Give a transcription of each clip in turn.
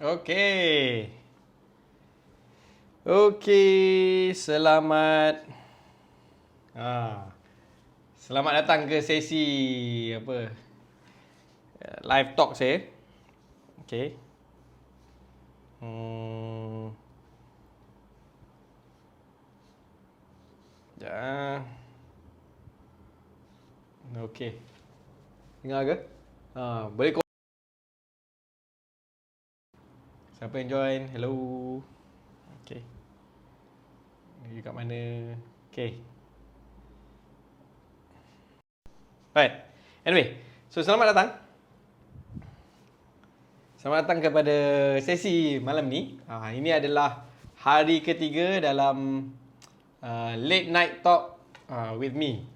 Okey. Selamat selamat datang ke sesi live talk saya. Okey. Ya. Okey. Dengar ke? Boleh siapa yang join? Hello. Okey. You kat mana? Okey. Right. Anyway, so selamat datang. Selamat datang kepada sesi malam ni. Ini adalah hari ketiga dalam late night talk with me.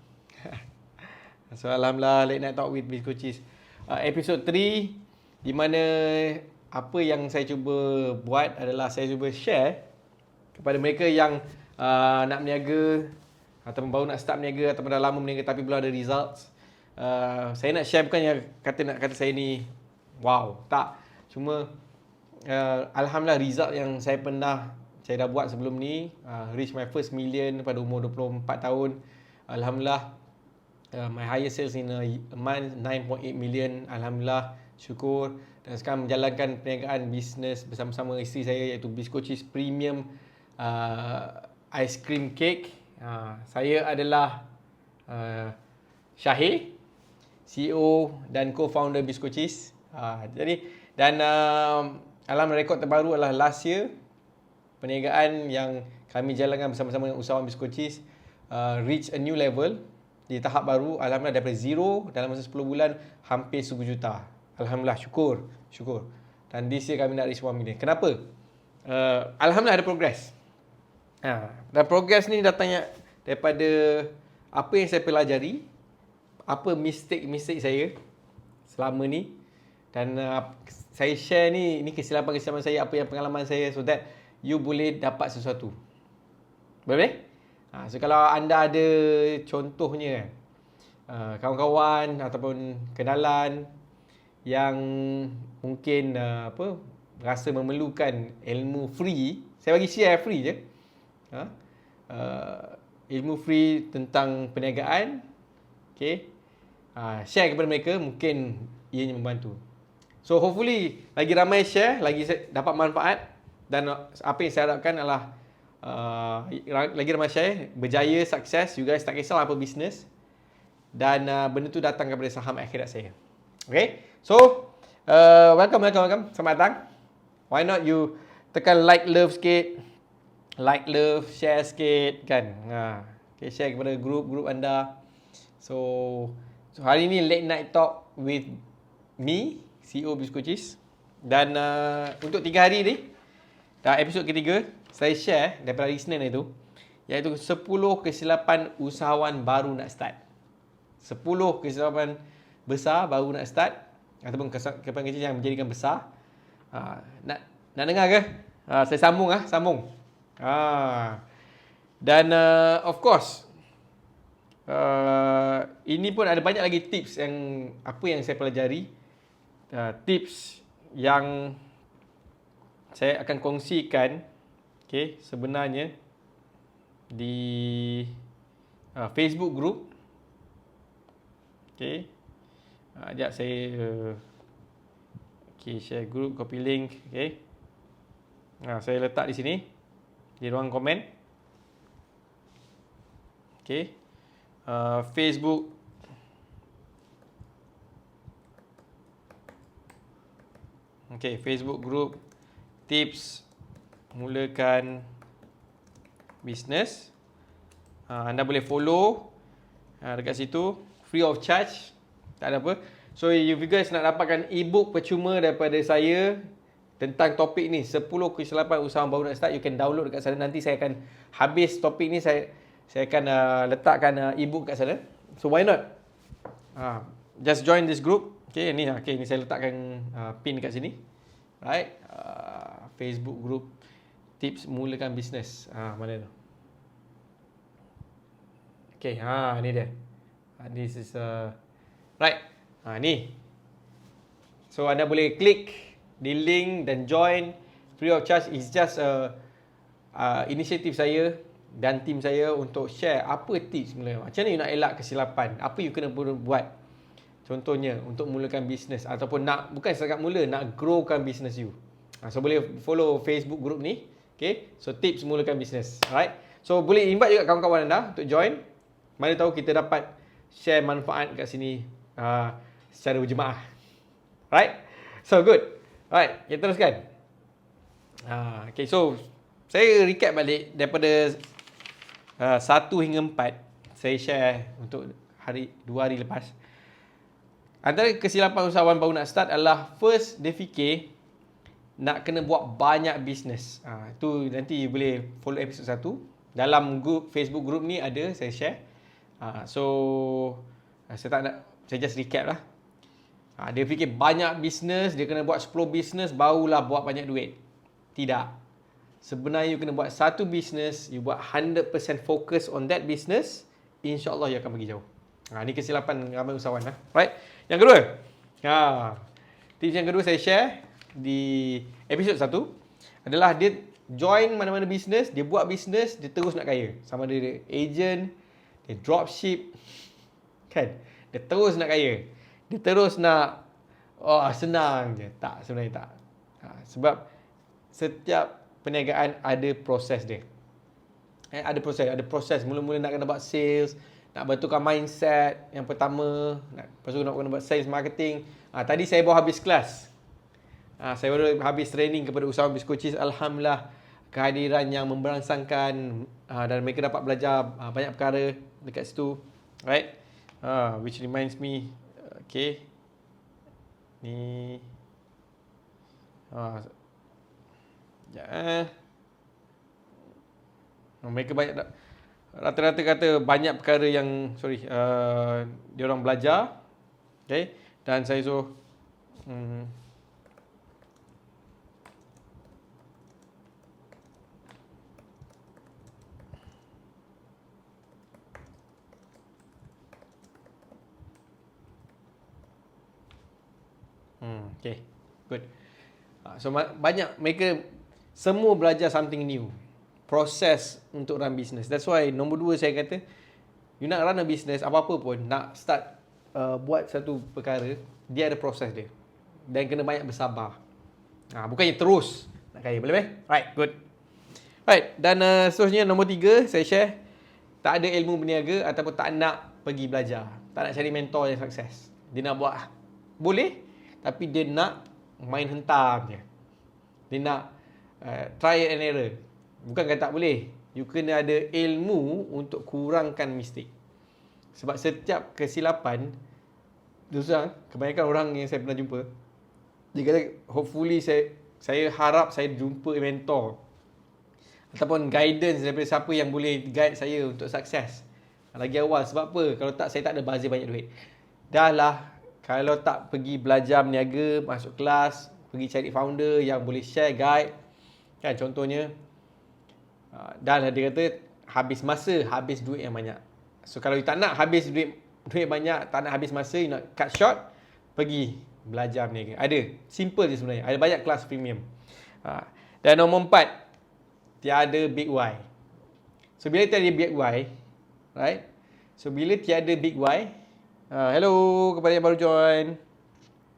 So alhamdulillah, late night talk with Bisco Cheese episode 3, di mana apa yang saya cuba buat adalah saya cuba share kepada mereka yang nak berniaga ataupun baru nak start berniaga ataupun dah lama berniaga tapi belum ada results. Saya nak share bukan yang kata saya ni wow, tak. Cuma alhamdulillah result yang saya dah buat sebelum ni, reach my first million pada umur 24 tahun. Alhamdulillah, my highest sales in a month 9.8 million. Alhamdulillah, syukur. Dan sekarang menjalankan perniagaan bisnes bersama-sama isteri saya, iaitu Bisco Cheese Premium Ice Cream Cake. Saya adalah Syahir, CEO dan co-founder Bisco Cheese. Alhamdulillah, rekod terbaru adalah last year, perniagaan yang kami jalankan bersama-sama dengan usahawan Bisco Cheese reach a new level di tahap baru. Alhamdulillah, daripada zero dalam masa 10 bulan hampir 10 juta. Alhamdulillah, syukur. Dan this year kami nak reach 1 million. Kenapa? Alhamdulillah ada progress. Dan progress ni datangnya daripada apa yang saya pelajari, apa mistake saya selama ni, dan saya share ni kesilapan saya, apa yang pengalaman saya, so that you boleh dapat sesuatu. Boleh? So kalau anda ada contohnya kawan-kawan ataupun kenalan yang mungkin rasa memerlukan ilmu free, saya bagi share free je. Ilmu free tentang perniagaan. Okay. Share kepada mereka, mungkin ianya membantu. So hopefully lagi ramai share, lagi dapat manfaat. Dan apa yang saya harapkan adalah lagi ramai share, berjaya, sukses. You guys tak kisah apa bisnes, dan benda tu datang kepada saham akhirat saya. Okay. So welcome. Selamat datang. Why not you tekan like, love sikit. Like, love, share sikit kan. Okay, share kepada grup anda. So hari ni late night talk with me, CEO Bisco Cheese. Dan untuk 3 hari ni, dah episod ketiga, saya share daripada hari Isnin itu, iaitu 10 kesilapan usahawan baru nak start. 10 kesilapan besar baru nak start, ataupun kesilapan kecil yang menjadikan besar. Nak dengar ke? Saya sambung. Dan of course, ini pun ada banyak lagi tips yang saya pelajari. Tips yang saya akan kongsikan, okay, sebenarnya di Facebook group. Okay. Sekejap saya share group, copy link. Okay. Saya letak di sini, di ruang komen. Okay. Facebook. Okay, Facebook group tips mulakan bisnes. Anda boleh follow dekat situ, free of charge, tak ada apa. So if you guys nak dapatkan ebook percuma daripada saya tentang topik ni, 10 kesilapan usaha baru nak start, you can download dekat sana. Nanti saya akan habis topik ni, saya akan letakkan ebook kat sana. So why not? Just join this group. Okay, ni saya letakkan pin kat sini. Right? Facebook group tips mulakan bisnes. Mana tu? Okay, ni dia. This is right. Ni. So anda boleh klik di link dan join free of charge. Is just inisiatif saya dan tim saya untuk share apa tips sebenarnya. Macam mana you nak elak kesilapan, apa you kena buat. Contohnya untuk mulakan bisnes ataupun bukan setakat mula, nak growkan bisnes you. So boleh follow Facebook group ni. Okay, so tips mulakan bisnes. Alright, so boleh invite juga kawan-kawan anda untuk join. Mana tahu kita dapat share manfaat kat sini secara berjemaah. Alright, so good. Alright, kita teruskan. Okay, so saya recap balik daripada 1 hingga 4 saya share untuk 2 hari lepas. Antara kesilapan usahawan baru nak start adalah first dia fikir nak kena buat banyak bisnes. Itu nanti boleh follow episod 1. Dalam group Facebook group ni ada saya share. Saya just recap lah. Dia fikir banyak bisnes, dia kena buat 10 bisnes barulah buat banyak duit. Tidak. Sebenarnya you kena buat satu bisnes, you buat 100% fokus on that business, insya-Allah you akan pergi jauh. Ni kesilapan ramai usahawan lah. Right? Yang kedua. Tips yang kedua saya share di episod 1 adalah dia join mana-mana bisnes, dia buat bisnes, dia terus nak kaya. Sama ada dia agent, dia dropship, kan? Dia terus nak kaya. Dia terus nak senang je. Tak, sebenarnya tak. Sebab setiap perniagaan ada proses dia. Ada proses. Mula-mula nak kena buat sales, nak betulkan mindset yang pertama, lepas tu nak kena buat sales marketing. Tadi saya baru habis kelas. Saya baru habis training kepada usahawan Bizcoaches. Alhamdulillah, kehadiran yang memberangsangkan dan mereka dapat belajar banyak perkara dekat situ. Right? Which reminds me, okay. Ni mereka banyak rata-rata kata banyak perkara yang dia orang belajar. Okay? Dan saya suruh okay, good. So banyak mereka semua belajar something new. Proses untuk run business. That's why nombor 2 saya kata, you nak run a business, apa-apa pun, nak start buat satu perkara, dia ada proses dia. Dan kena banyak bersabar. Bukannya terus nak kaya. Boleh? Right, good. Right, dan seterusnya nombor 3 saya share, tak ada ilmu berniaga ataupun tak nak pergi belajar. Tak nak cari mentor yang sukses. Dia nak buat, boleh, tapi dia nak main hentam je. Dia nak try and error. Bukan kata tak boleh. You kena ada ilmu untuk kurangkan mistake. Sebab setiap kesilapan, kebanyakan orang yang saya pernah jumpa, dia kata, hopefully saya harap saya jumpa mentor ataupun guidance daripada siapa yang boleh guide saya untuk sukses lagi awal. Sebab apa? Kalau tak, saya tak ada bazir banyak duit. Dah lah, kalau tak pergi belajar berniaga, masuk kelas, pergi cari founder yang boleh share guide, kan, contohnya. Dan dia kata habis masa, habis duit yang banyak. So kalau you tak nak habis duit banyak, tak nak habis masa, you nak cut short, pergi belajar berniaga. Ada, simple je sebenarnya. Ada banyak kelas premium. Dan nombor 4, tiada big why. So bila tiada big why, right? So bila tiada big why, hello kepada yang baru join,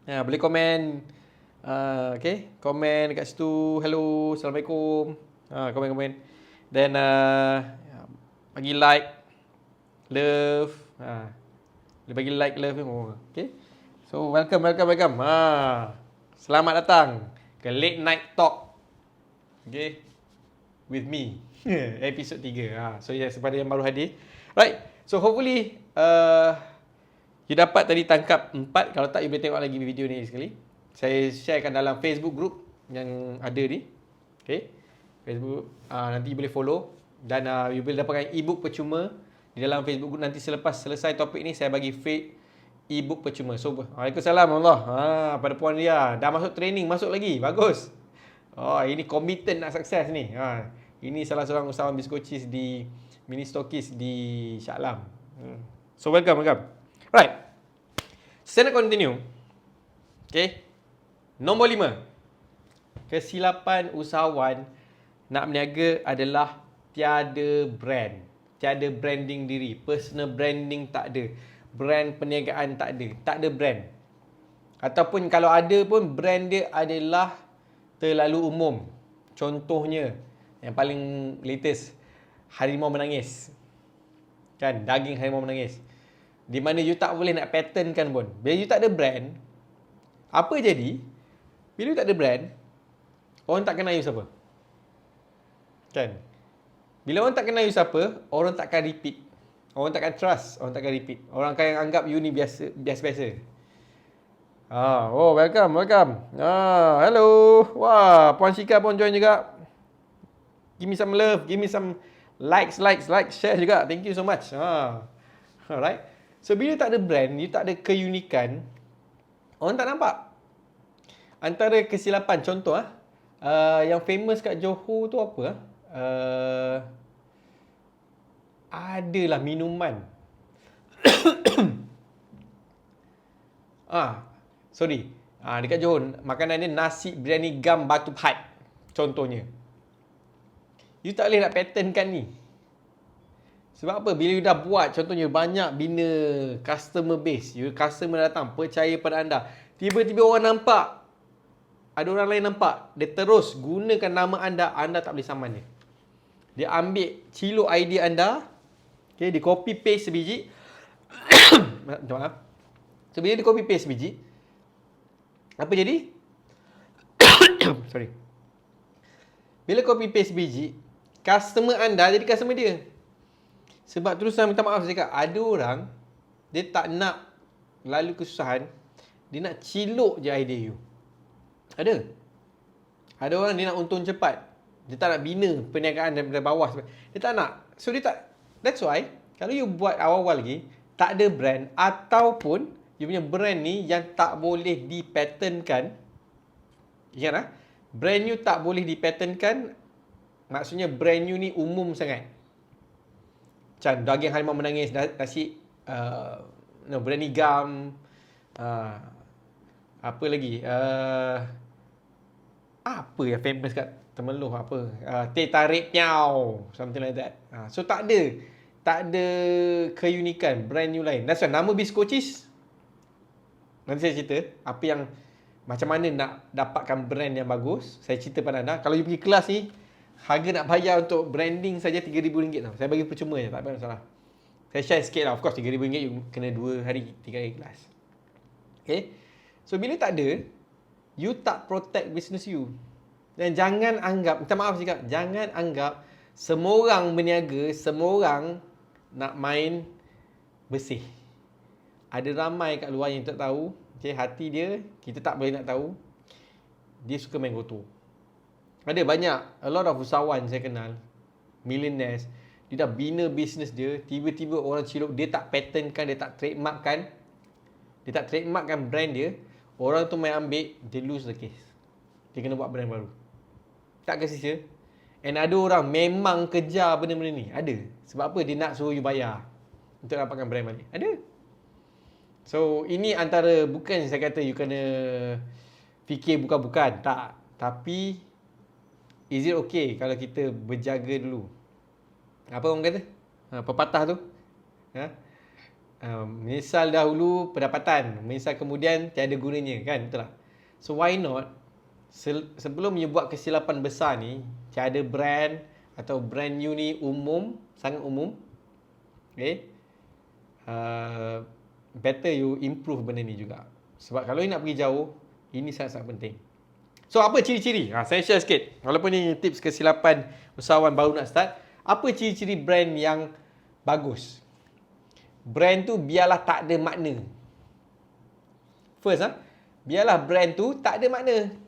boleh komen. Okay, komen dekat situ. Hello, Assalamualaikum. Komen. Then bagi like, love. Boleh bagi like, love. Okay. So welcome. Selamat datang ke Late Night Talk. Okay, with me. Episod 3. So yes, kepada yang baru hadir. Right. So hopefully you dapat tadi tangkap 4. Kalau tak, you boleh tengok lagi video ni sekali. Saya sharekan dalam Facebook group yang ada ni. Okay, Facebook, nanti boleh follow. Dan you boleh dapatkan e-book percuma di dalam Facebook group. Nanti selepas selesai topik ni, saya bagi free e-book percuma. So, Waalaikumsalam Allah. Pada Puan Ria, dah masuk training, masuk lagi. Bagus. Ini committed nak sukses ni. Ini salah seorang usahawan Bizcoaches di mini stokis di Shah Alam. So, welcome. Right. Saya nak continue. Okay. Nombor 5. kesilapan usahawan nak berniaga adalah tiada brand. Tiada branding diri. Personal branding tak ada. Brand perniagaan tak ada. Tak ada brand. Ataupun kalau ada pun brand dia adalah terlalu umum. Contohnya yang paling latest, harimau menangis. Kan, daging harimau menangis. Di mana you tak boleh nak patternkan pun. Bila you tak ada brand, apa jadi? Bila you tak ada brand, orang tak kenal you siapa. Kan? Bila orang tak kenal you siapa, orang takkan repeat. Orang takkan trust, orang takkan repeat. Orang akan anggap you ni biasa-biasa. Welcome. Hello. Wah, Puan Shika pun join juga. Give me some love, give me some likes, share juga. Thank you so much. Alright. So bila tak ada brand, you tak ada keunikan, orang tak nampak. Antara kesilapan, contoh yang famous kat Johor tu apa? Adalah minuman. Dekat Johor, makanan dia nasi biryani gam batu pat. Contohnya. You tak boleh nak patternkan ni. Sebab apa? Bila you dah buat, contohnya banyak bina customer base. Customer datang, percaya pada anda. Tiba-tiba orang nampak. Ada orang lain nampak. Dia terus gunakan nama anda, anda tak boleh saman dia. Dia ambil cilok idea anda. Okay, dia copy paste sebiji. Maaf. So, bila dia copy paste sebiji, apa jadi? Sorry. Bila copy paste biji, customer anda jadi customer dia. Sebab terus saya minta maaf, saya cakap, ada orang, dia tak nak lalu kesusahan, dia nak cilok je idea you. Ada. Ada orang dia nak untung cepat. Dia tak nak bina perniagaan daripada bawah. Dia tak nak. So dia tak. That's why, kalau you buat awal-awal lagi, tak ada brand, ataupun you punya brand ni yang tak boleh dipatternkan. Ingat brand you tak boleh dipatternkan. Maksudnya brand you ni umum sangat. Macam daging harimau menangis, nasi biryani gam, apa lagi? Apa yang famous kat Temeloh apa? Teh tarik piau, something like that. So tak ada keunikan brand you lain. That's why nama Bisco Cheese, nanti saya cerita apa yang macam mana nak dapatkan brand yang bagus. Saya cerita pada anda. Kalau you pergi kelas ni, harga nak bayar untuk branding saja RM3,000 tau. Saya bagi percuma je, tak ada masalah. Saya share sikit lah. Of course RM3,000 you kena 2 hari, 3 hari kelas. Okay. So bila tak ada, you tak protect business you. Dan jangan anggap, minta maaf cakap, jangan anggap semua orang berniaga, semua orang nak main bersih. Ada ramai kat luar yang tak tahu, okay, hati dia, kita tak boleh nak tahu, dia suka main kotor. Ada banyak, a lot of usahawan saya kenal, millionaires, dia dah bina bisnes dia, tiba-tiba orang cilok, dia tak patternkan, dia tak trademarkkan brand dia, orang tu main ambil, dia lose the case. Dia kena buat brand baru. Tak kesia. And ada orang memang kejar benda-benda ni. Ada. Sebab apa? Dia nak suruh you bayar untuk dapatkan brand balik. Ada. So, ini antara, bukan saya kata you kena fikir bukan-bukan. Tak. Tapi, is it okay kalau kita berjaga dulu? Apa orang kata? Pepatah tu. Menyesal dahulu pendapatan. Menyesal kemudian tiada gunanya. Kan? Betul tak? So, why not? Sebelum you buat kesilapan besar ni, tiada brand atau brand you ni umum, sangat umum. Okay? Better you improve benda ni juga. Sebab kalau you nak pergi jauh, ini sangat-sangat penting. So, apa ciri-ciri? Saya share sikit. Walaupun ni tips kesilapan usahawan baru nak start. Apa ciri-ciri brand yang bagus? Brand tu biarlah tak ada makna. First, biarlah brand tu tak ada makna.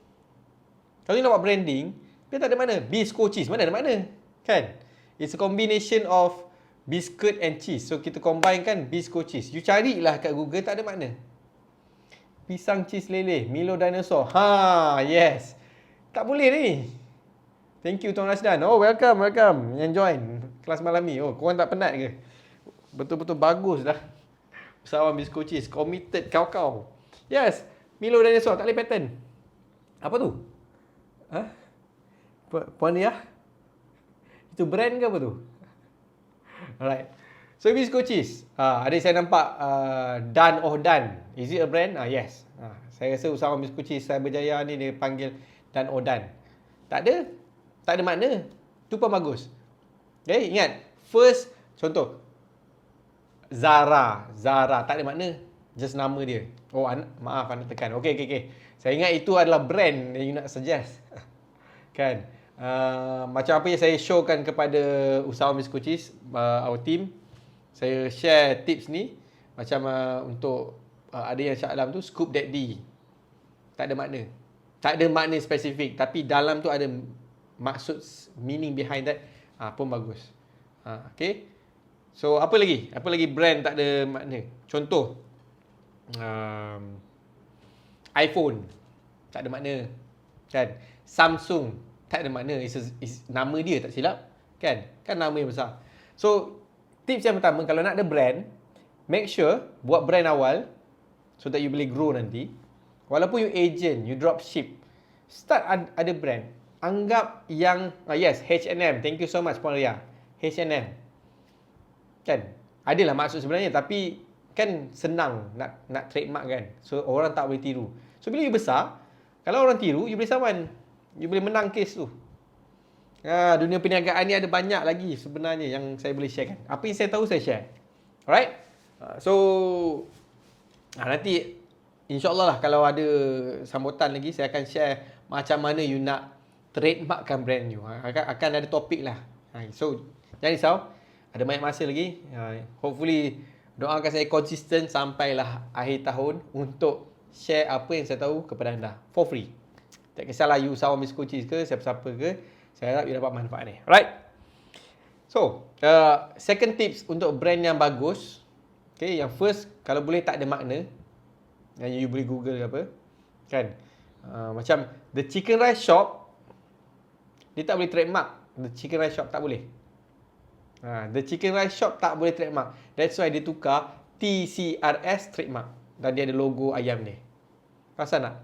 Kalau you nak buat branding, biar tak ada makna. Bisco cheese, mana ada makna? Kan? It's a combination of biscuit and cheese. So, kita combine kan Bisco cheese. You carilah kat Google, tak ada makna. Pisang cheese lele, Milo dinosaur. Yes. Tak boleh ni. Thank you Tuan Rasdan. Oh, welcome. Yang join kelas malam ni. Oh, korang tak penat ke? Betul-betul bagus dah. Usahawan Bisco cheese. Committed kau. Yes. Milo dinosaur, tak boleh pattern. Apa tu? Ha? Puan Ria? Itu brand ke apa tu? Alright. So Bisco Cheese. Ada saya nampak Dan Oh Dan. Is it a brand? Yes. Saya rasa usahawan Bisco Cheese Cyberjaya ni dia panggil Dan Oh Dan. Tak ada. Tak ada makna. Tu pun bagus. Okay, ingat. First, contoh. Zara. Tak ada makna. Just nama dia. Oh, maaf anda tekan. Okay. Saya ingat itu adalah brand yang you nak suggest. Kan? Macam apa yang saya showkan kepada usahawan Bisco Cheese, our team. Saya share tips ni. Macam untuk ada yang Shah Alam tu, Scoop Daddy. Tak ada makna. Tak ada makna spesifik. Tapi dalam tu ada maksud, meaning behind that. Pun bagus. Okay. So, apa lagi? Apa lagi brand tak ada makna? Contoh, iPhone. Tak ada makna. Kan? Samsung. Tak ada makna. Is nama dia tak silap. Kan? Kan nama yang besar. So, tips yang pertama, kalau nak ada brand, make sure buat brand awal so that you boleh grow nanti. Walaupun you agent, you drop ship, start ada brand. Anggap yang, yes, H&M. Thank you so much, Puan Ria. H&M. Kan? Adalah maksud sebenarnya, tapi kan senang nak trademark kan. So, orang tak boleh tiru. So, bila you besar, kalau orang tiru, you boleh saman. You boleh menang kes tu. Dunia perniagaan ni ada banyak lagi sebenarnya yang saya boleh share kan. Apa yang saya tahu, saya share. Alright? So, nanti InsyaAllah lah kalau ada sambutan lagi, saya akan share macam mana you nak trademarkkan brand you. Akan ada topik lah. So, jangan risau. Ada banyak masa lagi. Hopefully, doakan saya konsisten sampailah akhir tahun untuk share apa yang saya tahu kepada anda. For free. Tak kisahlah you usahawan Bisco Cheese ke, siapa-siapa ke. Saya harap you dapat manfaat ni. Alright? So, second tips untuk brand yang bagus. Okay, yang first, kalau boleh tak ada makna. Yang you boleh Google ke apa. Kan? Macam The Chicken Rice Shop, dia tak boleh trademark. The Chicken Rice Shop tak boleh. The Chicken Rice Shop tak boleh trademark. That's why dia tukar TCRS trademark. Dan dia ada logo ayam ni. Rasa nak?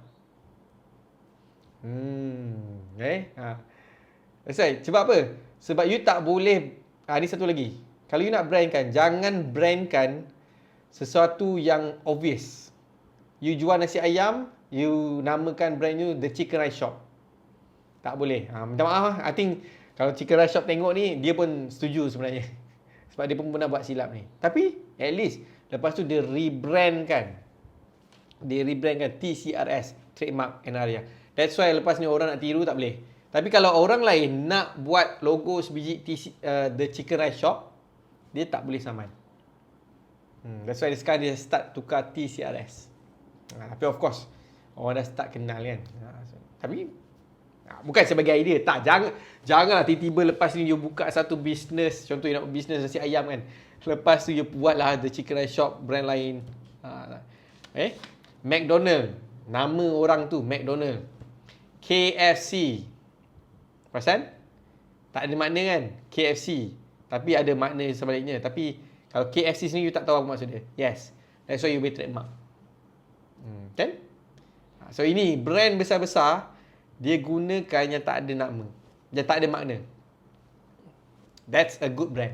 Okay. That's why. Sebab apa? Sebab you tak boleh. Ni satu lagi. Kalau you nak brandkan, jangan brandkan sesuatu yang obvious. You jual nasi ayam, you namakan brand you The Chicken Rice Shop. Tak boleh. Minta maaf. I think kalau Chicken Rice Shop tengok ni, dia pun setuju sebenarnya. Sebab dia pun pernah buat silap ni. Tapi, at least, lepas tu dia rebrandkan. Dia rebrandkan TCRS, Trademark and Area. That's why lepas ni orang nak tiru, tak boleh. Tapi kalau orang lain nak buat logo sebiji The Chicken Rice Shop, dia tak boleh saman. That's why sekarang dia start tukar TCRS. Tapi of course, orang dah start kenal kan. Tapi, bukan sebagai idea. Tak, janganlah tiba-tiba lepas ni you buka satu bisnes. Contoh you nak bisnes nasi ayam kan. Lepas tu you buatlah The Chicken Rice Shop brand lain. McDonald. Nama orang tu McDonald. KFC. Perasan? Tak ada makna kan? KFC. Tapi ada makna sebaliknya. Tapi kalau KFC sendiri you tak tahu apa maksud dia. Yes. That's why you boleh trademark. Kan? So ini brand besar-besar, dia gunakan yang tak ada nama. Yang tak ada makna. That's a good brand.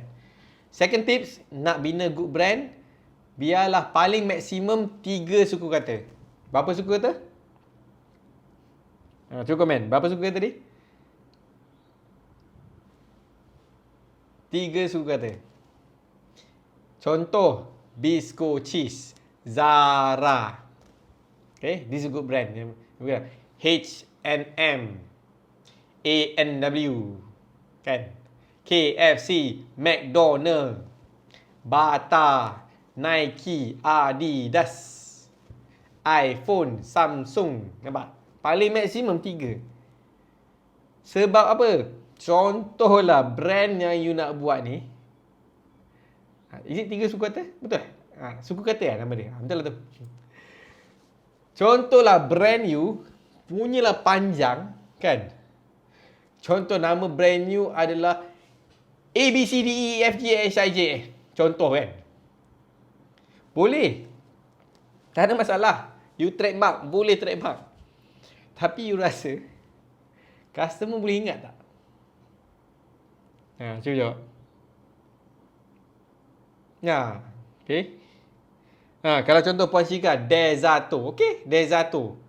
Second tips, nak bina good brand, biarlah paling maksimum 3 suku kata. Berapa suku kata? Cuba komen. Berapa suku kata tadi? 3 suku kata. Contoh, Bisco Cheese, Zara. Okay, this is a good brand. H&M, A&W, kan? KFC, McDonald, Bata, Nike, Adidas, iPhone, Samsung. Nampak? Paling maksimum 3. Sebab apa? Contohlah brand yang you nak buat ni. Is it 3 suku kata? Betul? Suku kata nama dia. Betul lah tu. Contohlah brand you punyalah panjang, kan? Contoh nama brand you adalah ABCDEFGHIJ. Contoh kan? Boleh. Tak ada masalah. You trademark, boleh trademark. Tapi you rasa Customer boleh ingat tak? Cuba jawab. Okay. Kalau contoh Puan Syika, Dezato. Okay, Dezato.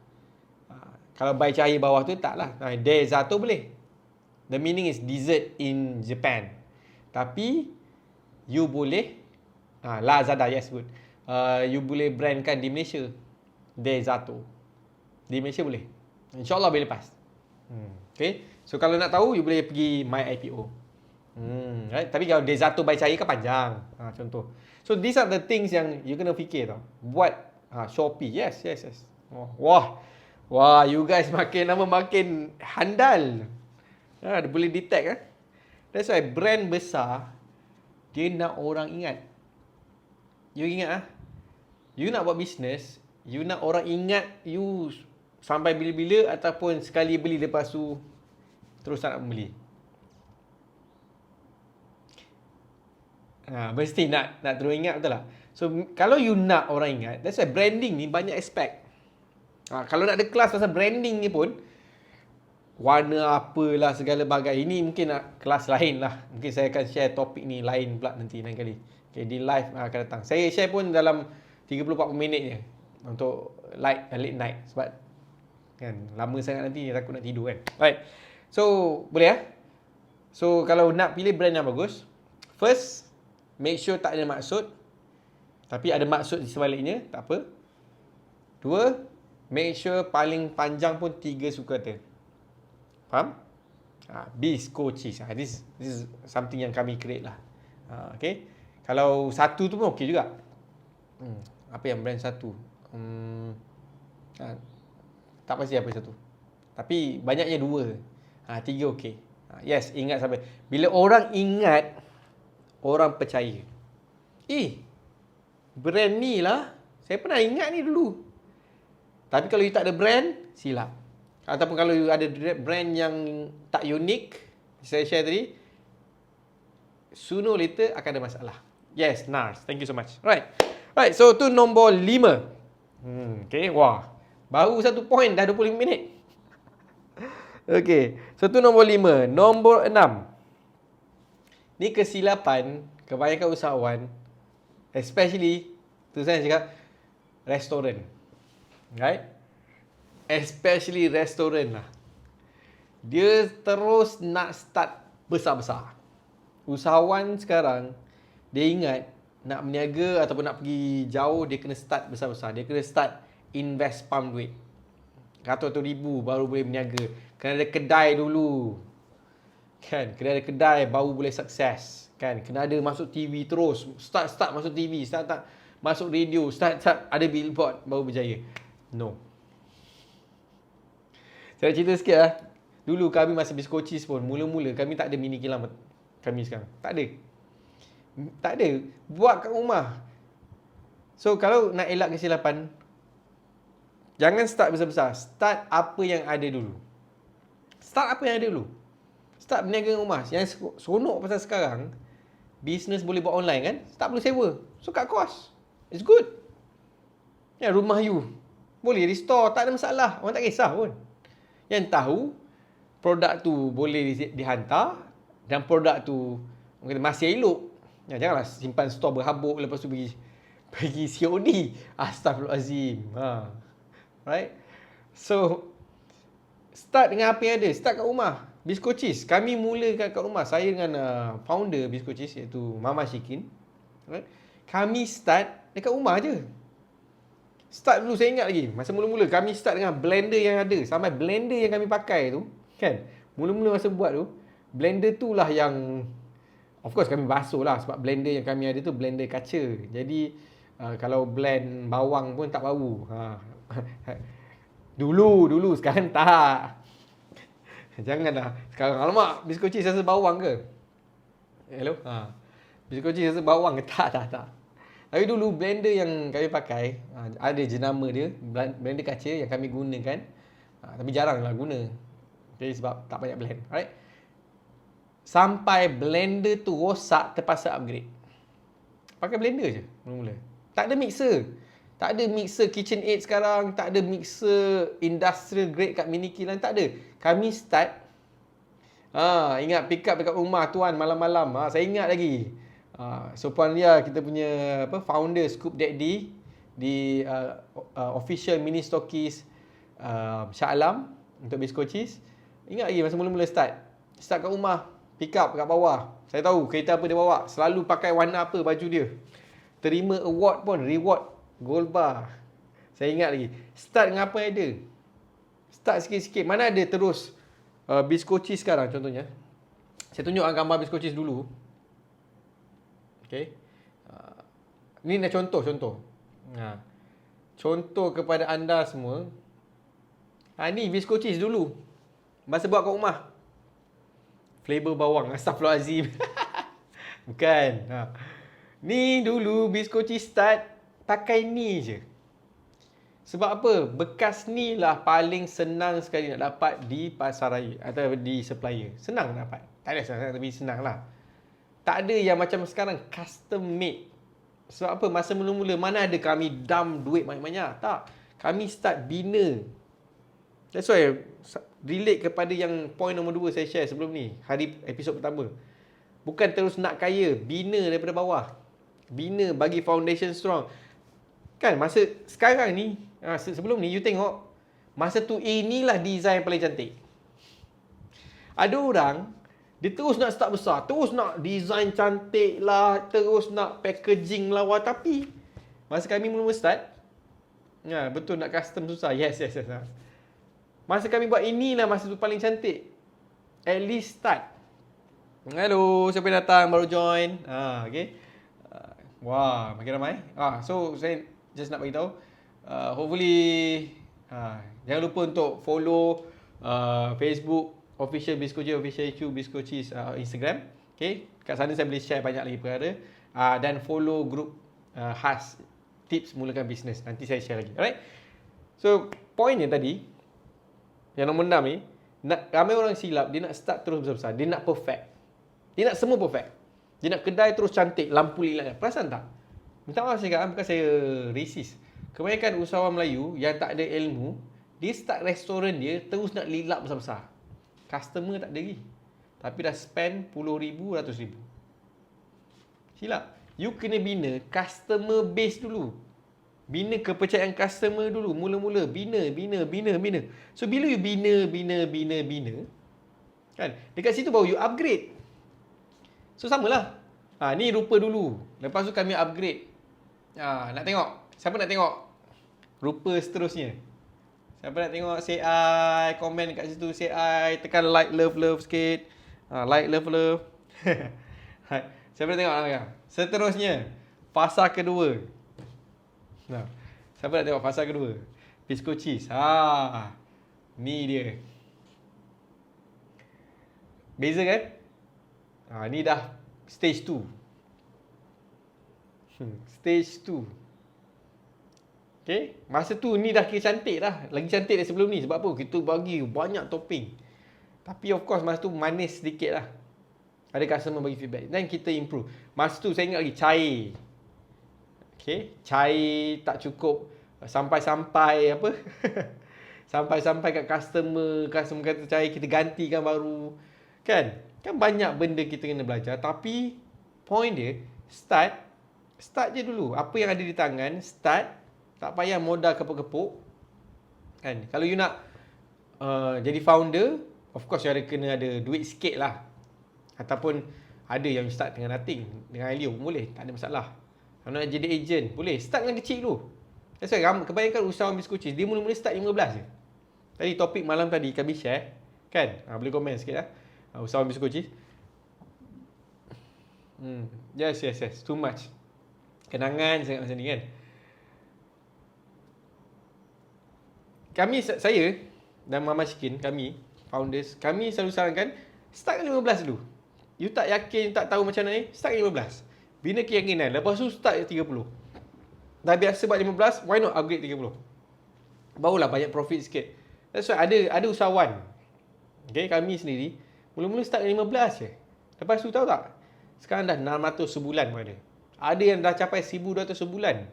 Kalau by cahaya bawah tu taklah. Dezato boleh. The meaning is dessert in Japan. Tapi you boleh Lazada, yes, good. You boleh brandkan di Malaysia. Dezato. Di Malaysia boleh. InsyaAllah boleh lepas. Okay. So kalau nak tahu, you boleh pergi My IPO. Right? Tapi kalau Dezato by cahaya kan panjang. Contoh. So these are the things yang you kena fikir tau. Buat Shopee. Yes. Wah, you guys makin lama makin handal. Dia boleh detect. That's why brand besar, dia nak orang ingat. You ingat you nak buat bisnes, you nak orang ingat you sampai bila-bila ataupun sekali beli lepas tu terus tak nak beli. Mesti nak terus ingat, betul tak? So kalau you nak orang ingat, that's why branding ni banyak aspek. Kalau nak ada kelas pasal branding ni pun, warna apalah segala bagai. Ini mungkin nak kelas lain lah. Mungkin saya akan share topik ni lain pula nanti lain kali. Okay, di live akan datang. Saya share pun dalam 30-40 minit je untuk late night. Sebab kan lama sangat nanti takut nak tidur kan. Right. So boleh So kalau nak pilih brand yang bagus, first, make sure tak ada maksud. Tapi ada maksud di sebaliknya, tak apa. Dua, make sure paling panjang pun 3 suku kata. Faham? Bisco cheese. This is something yang kami create lah. Okay. Kalau satu tu pun okey juga. Apa yang brand satu? Tak pasti apa satu. Tapi banyaknya 2. 3 okey. Yes, ingat sampai. Bila orang ingat, orang percaya. Brand ni lah. Saya pernah ingat ni dulu. Tapi kalau you tak ada brand, silap. Ataupun kalau you ada brand yang tak unik, saya share tadi, sooner or later akan ada masalah. Yes, Nars. Thank you so much. Right, so tu nombor 5. Okay, wah. Baru 1 point dah 25 minit. Okay, so tu nombor 5. Nombor 6. Ni kesilapan kebanyakan usahawan, especially, tu saya cakap, restoran. Right? Especially restoran lah. Dia terus nak start besar-besar. Usahawan sekarang, dia ingat nak berniaga ataupun nak pergi jauh, dia kena start besar-besar. Dia kena start invest pump duit. Ratus ribu baru boleh berniaga. Kena ada kedai dulu. Kan? Kena ada kedai baru boleh sukses. Kan? Kena ada masuk TV terus. Start masuk TV. Start masuk radio. Start ada billboard baru berjaya. No. Saya cerita sikit lah. Dulu kami masa Bisco Cheese pun, mula-mula kami tak ada mini kilang kami sekarang. Tak ada. Buat kat rumah. So kalau nak elak kesilapan, jangan start besar-besar. Start apa yang ada dulu. Start berniaga rumah. Yang seronok pasal sekarang, business boleh buat online kan. Tak perlu sewa. So cut cost. It's good. Rumah you boleh restore, tak ada masalah. Orang tak kisah pun. Yang tahu produk tu boleh dihantar dan produk tu masih elok. Janganlah simpan stor berhabuk lepas tu pergi COD. Astaghfirullahalazim. Right? So start dengan apa yang ada. Start kat rumah. Bisco Cheese. Kami mula kat rumah. Saya dengan founder Bisco Cheese, iaitu Mama Shikin. Right? Kami start dekat rumah je. Start dulu, saya ingat lagi. Masa mula-mula kami start dengan blender yang ada. Sampai blender yang kami pakai tu, kan, mula-mula masa buat tu, blender tu lah yang, of course kami basuh lah. Sebab blender yang kami ada tu blender kaca. Jadi kalau blend bawang pun tak bau. Dulu sekarang tak. Janganlah. Sekarang alamak, Bisco Cheese rasa bawang ke? Hello? Bisco Cheese rasa bawang ke? Tak. Tapi dulu blender yang kami pakai, ada jenama dia, blender kaca yang kami gunakan. Tapi jarang lah guna. Okay, sebab tak banyak blend. Alright. Sampai blender tu rosak, terpaksa upgrade. Pakai blender je mula-mula. Tak ada mixer. Tak ada mixer KitchenAid sekarang. Tak ada mixer industrial grade kat mini kilang. Tak ada. Kami start Ingat pick up dekat rumah tuan malam-malam. Saya ingat lagi. So Puan Lia, kita punya founder Scoop Daddy di official mini stockist Shah Alam untuk Bisco Cheese. Ingat lagi masa mula-mula start kat rumah, pick up kat bawah. Saya tahu kereta apa dia bawa, selalu pakai warna apa baju dia. Terima award pun, reward gold bar. Saya ingat lagi. Start dengan apa yang ada. Start sikit-sikit. Mana ada terus Bisco Cheese sekarang contohnya. Saya tunjuk gambar Bisco Cheese dulu. Okay. Ni dah contoh. Contoh kepada anda semua. Ni Bisco Cheese dulu. Masa buat kat rumah. Flavor bawang. Astaghfirullahalazim. Bukan. Ni dulu Bisco Cheese start pakai ni je. Sebab apa? Bekas ni lah paling senang sekali nak dapat di pasaraya atau di supplier. Senang nak dapat. Tak ada senang tapi senang lah. Tak ada yang macam sekarang custom made. Sebab apa? Masa mula-mula mana ada kami dump duit banyak-banyak. Tak. Kami start bina. That's why relate kepada yang point nombor 2 saya share sebelum ni. Hari episod pertama. Bukan terus nak kaya. Bina daripada bawah. Bina bagi foundation strong. Kan masa sekarang ni, sebelum ni you tengok. Masa tu inilah design paling cantik. Ada orang, dia terus nak start besar. Terus nak design cantik lah. Terus nak packaging lah. Tapi masa kami mula-mula start, betul nak custom susah. Yes. Masa kami buat inilah masa tu paling cantik. At least start. Hello, siapa yang datang baru join? Okay. Wah, makin ramai. So saya just nak bagi tahu. Hopefully jangan lupa untuk follow Facebook official Bisco Cheese, official HQ Bisco Cheese Instagram. Okay. Kat sana saya boleh share banyak lagi perkara. Dan follow group khas tips mulakan bisnes. Nanti saya share lagi. Alright. So pointnya tadi yang nombor 6 ni, ramai orang silap, dia nak start terus besar-besar. Dia nak perfect. Dia nak semua perfect. Dia nak kedai terus cantik, lampu lilin. Perasan tak? Minta maaf saya kata, bukan saya racist. Kebanyakan usahawan Melayu yang tak ada ilmu, dia start restoran dia terus nak lilap besar-besar. Customer tak ada lagi. Tapi dah spend puluh ribu, ratus ribu. Silap. You kena bina customer base dulu. Bina kepercayaan customer dulu. Mula-mula bina. So bila you bina, kan? Dekat situ baru you upgrade. So samalah. Ni rupa dulu. Lepas tu kami upgrade. Nak tengok? Siapa nak tengok rupa seterusnya? Siapa nak tengok? Say I. Komen kat situ. Say I. Tekan like, love sikit. Like, love. Siapa nak tengok? Seterusnya. Fasa kedua. Siapa nak tengok fasa kedua? Bisco Cheese. Ni dia. Beza kan? Ni dah stage 2. Stage 2. Okay. Masa tu ni dah kira cantik dah. Lagi cantik dari sebelum ni. Sebab apa? Kita bagi banyak topping. Tapi of course masa tu manis sedikit lah. Ada customer bagi feedback. Dan kita improve. Masa tu saya ingat lagi cair. Okay. Cair tak cukup. Sampai-sampai apa? Sampai-sampai kat customer kata cair, kita gantikan baru. Kan banyak benda kita kena belajar. Tapi point dia, start je dulu. Apa yang ada di tangan, start. Tak payah modal kepuk-kepuk. Kan? Kalau you nak jadi founder, of course you kena ada duit sikit lah. Ataupun ada yang start dengan nothing, dengan Helio pun boleh, tak ada masalah. Kalau nak jadi agent, boleh. Start dengan kecil dulu. That's why kebanyakan usahawan Bisco Cheese, dia mula-mula start 15 je. Tadi topik malam tadi kami share. Kan? Boleh komen sikit lah. Usahawan Bisco Cheese. Yes. Too much. Kenangan sangat macam ni kan. Saya dan Mama Chicken, kami founders, kami selalu sarankan start dengan 15 dulu. You tak yakin, tak tahu macam mana ni, start dengan 15. Bina keyakinan. Lepas tu start 30. Dah biasa buat 15, why not upgrade 30? Barulah banyak profit sikit. That's why ada usahawan. Okay, kami sendiri mula-mula start dengan 15 je. Lepas tu tahu tak? Sekarang dah 600 sebulan pun ada. Ada yang dah capai 1200 sebulan.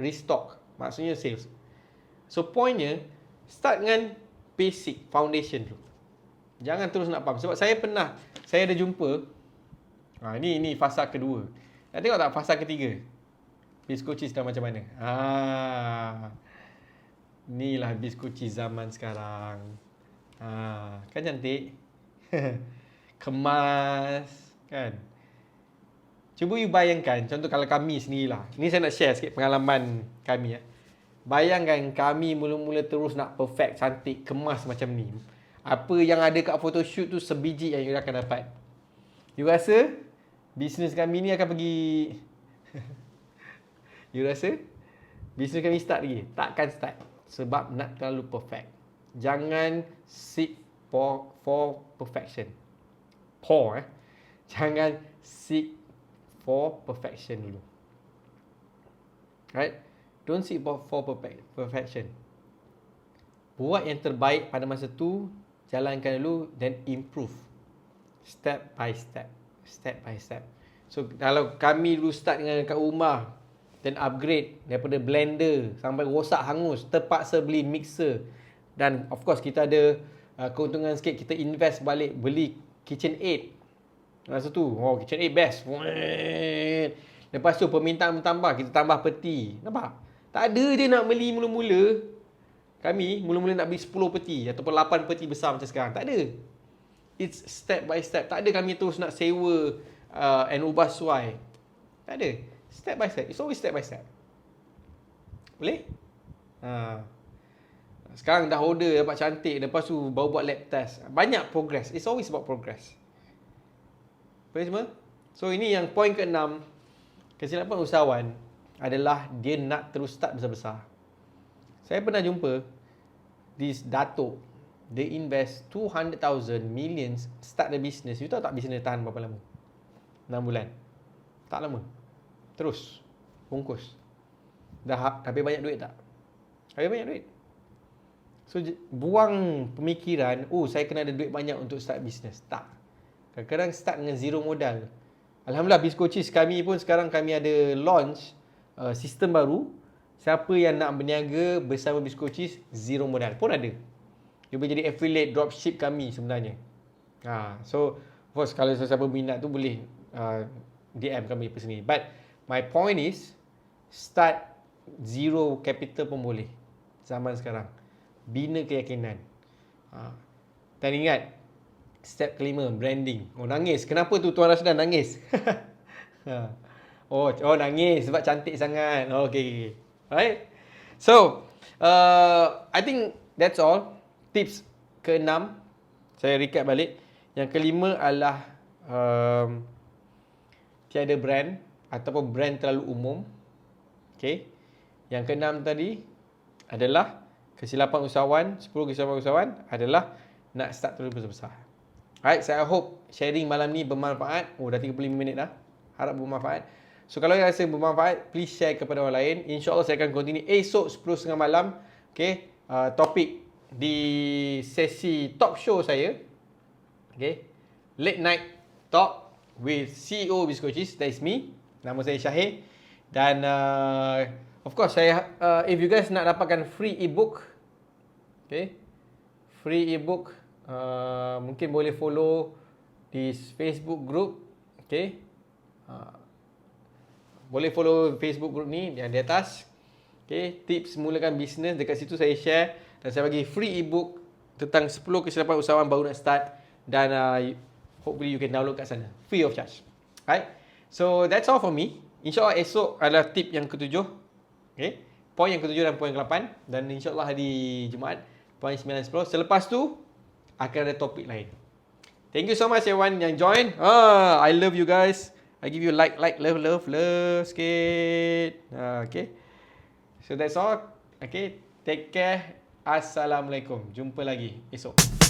Restock. Maksudnya sales. So pointnya, start dengan basic foundation dulu. Jangan terus nak pump. Sebab saya ada jumpa. Ni fasa kedua. Nak tengok tak fasa ketiga? Bisco cheese dah macam mana? Inilah bisco cheese zaman sekarang. Kan cantik? Kemas, kan? Cuba you bayangkan, contoh kalau kami sendirilah. Ni saya nak share sikit pengalaman kami. Bayangkan kami mula-mula terus nak perfect, cantik, kemas macam ni. Apa yang ada kat photoshoot tu sebiji yang you akan dapat. You rasa bisnes kami ni akan pergi you rasa bisnes kami start lagi? Takkan start. Sebab nak terlalu perfect. Jangan seek for perfection. Jangan seek for perfection dulu. Right? Don't seek for perfection. Buat yang terbaik pada masa tu, jalankan dulu, then improve. Step by step. Step by step. So, kalau kami dulu start dengan kat rumah, then upgrade daripada blender sampai rosak hangus, terpaksa beli mixer. Dan of course, kita ada keuntungan sikit, kita invest balik, beli KitchenAid. Masa tu, KitchenAid best. Lepas tu permintaan bertambah, kita tambah peti. Nampak? Tak ada je nak beli mula-mula. Kami mula-mula nak beli 10 peti ataupun 8 peti besar macam sekarang. Tak ada. It's step by step. Tak ada kami terus nak sewa and ubah suai. Tak ada. Step by step. It's always step by step. Boleh? Sekarang dah order dapat cantik. Lepas tu baru buat lab test. Banyak progress. It's always about progress. Boleh semua? So ini yang poin ke-6. Kesilapan usahawan adalah dia nak terus start besar-besar. Saya pernah jumpa this Datuk. Dia invest 200,000 millions start the business. You tahu tak business tahan berapa lama? 6 bulan. Tak lama. Terus bungkus. Dah habis banyak duit tak? Habis banyak duit. So buang pemikiran, saya kena ada duit banyak untuk start business. Tak. Kadang-kadang start dengan zero modal. Alhamdulillah Bisco Cheese kami pun sekarang kami ada launch sistem baru. Siapa yang nak berniaga bersama Bisco Cheese, zero modal pun ada. Dia boleh jadi affiliate dropship kami sebenarnya. So of course kalau siapa minat tu boleh DM kami personally. But my point is, start zero capital pun boleh zaman sekarang. Bina keyakinan. Dan ingat, step kelima, branding. Nangis. Kenapa tu Tuan Rashidan nangis? Nangis sebab cantik sangat. Okay. Alright. So, I think that's all. Tips ke-6. Saya recap balik. Yang kelima adalah tiada brand ataupun brand terlalu umum. Okay. Yang ke-6 tadi adalah kesilapan usahawan. 10 kesilapan usahawan adalah nak start terus besar-besar. Alright, saya hope sharing malam ni bermanfaat. Dah 35 minit dah. Harap bermanfaat. So kalau yang rasa bermanfaat, please share kepada orang lain. InsyaAllah saya akan continue esok 10.30 malam. Okay, topik di sesi talk show saya. Okay, late night talk with CEO Bisco Cheese. That is me. Nama saya Syahir. Dan of course, if you guys nak dapatkan free ebook, okay, free ebook, mungkin boleh follow di Facebook group. Okay, boleh follow Facebook group ni yang di atas. Okay, tips mulakan bisnes, dekat situ saya share dan saya bagi free ebook tentang 10 kesilapan usahawan baru nak start. Dan hopefully you can download kat sana, free of charge. Alright, so that's all for me. InsyaAllah esok adalah tip yang ke-7. Okay, poin yang ke-7 dan poin yang ke-8. Dan insyaAllah hari Jumaat poin 9 dan 10. Selepas tu akan ada topik lain. Thank you so much everyone yang join. I love you guys. I give you like, love sikit. Okay. So that's all. Okay. Take care. Assalamualaikum. Jumpa lagi esok.